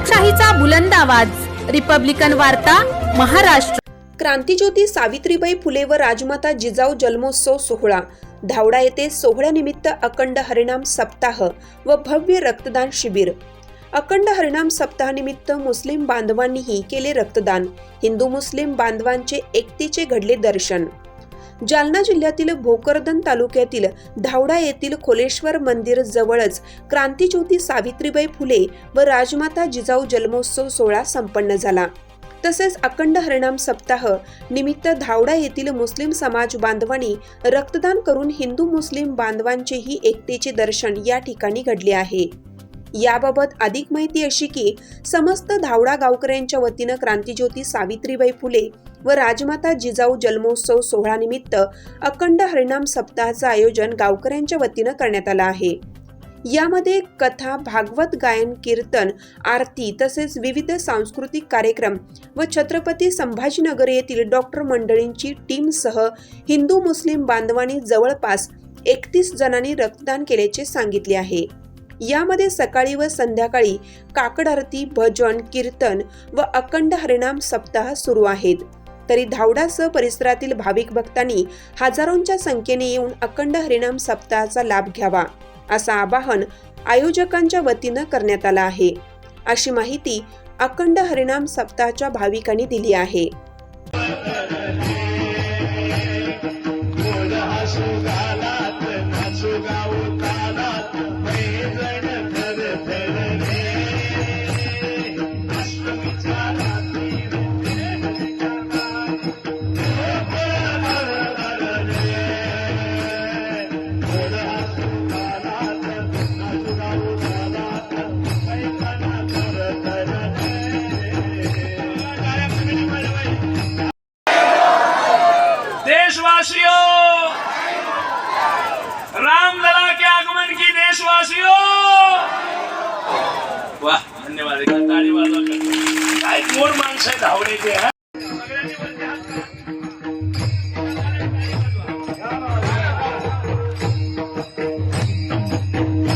लोकशाहीचा बुलंद आवाज, रिपब्लिकन वार्ता, महाराष्ट्र। क्रांतिज्योती सावित्रीबाई फुले व राजमाता जिजाऊ जन्मोत्सव सोहळा धावडा येथे सोहळ्यानिमित्त अखंड हरिनाम सप्ताह व भव्य रक्तदान शिबिर। अखंड हरिनाम सप्ताहानिमित्त मुस्लिम बांधवांनीही केले रक्तदान। हिंदू मुस्लिम बांधवांचे एकतेचे घडले दर्शन। जालना जिल्ह्यातील भोकरदन तालुक्यातील धावडा येथील खोलेश्वर मंदिर जवळच क्रांतिज्योती सावित्रीबाई फुले व राजमाता जिजाऊ जन्मोत्सव सोहळा संपन्न झाला। तसेच अखंड हरिनाम सप्ताह निमित्त धावडा येथील मुस्लिम समाज बांधवांनी रक्तदान करून हिंदू मुस्लिम बांधवांचेही एकतेचे दर्शन या ठिकाणी घडले आहे। याबाबत अधिक माहिती अशी की समस्त धावडा गावकऱ्यांच्या वतीनं क्रांतिज्योती सावित्रीबाई फुले व राजमाता जिजाऊ जन्मोत्सव सोहळ्यानिमित्त अखंड हरिनाम सप्ताहाचं आयोजन गावकऱ्यांच्या वतीनं करण्यात आलं आहे। यामध्ये कथा, भागवत गायन, कीर्तन, आरती तसेच विविध सांस्कृतिक कार्यक्रम व छत्रपती संभाजीनगर येथील डॉक्टर मंडळींची टीमसह हिंदू मुस्लिम बांधवांनी जवळपास 31 जणांनी रक्तदान केल्याचे सांगितले आहे। यामध्ये सकाळी व संध्याकाळी काकड आरती, भजन, कीर्तन व अखंड हरिनाम सप्ताह सुरू आहेत। तरी धावडासह परिसरातील भाविक भक्तांनी हजारोंच्या संख्येने येऊन अखंड हरिनाम सप्ताहाचा लाभ घ्यावा असं आवाहन आयोजकांच्या वतीनं करण्यात आलं आहे, अशी माहिती अखंड हरिनाम सप्ताहाच्या भाविकांनी दिली आहे। देशवासियों, रामलला के आगमन की देशवासियों, वाह धन्यवाद। ताली वाजवा काय मोर माणसं धावण्याचे हा।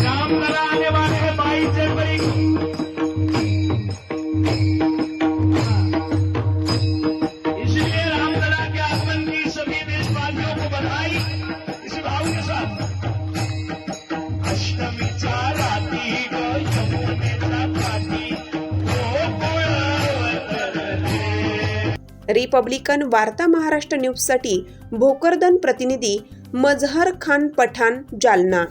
रामलला आने वाले हैं 22 जनवरी को। रिपब्लिकन वार्ता महाराष्ट्र न्यूजसाठी भोकरदन प्रतिनिधी मजहर खान पठाण, जालना।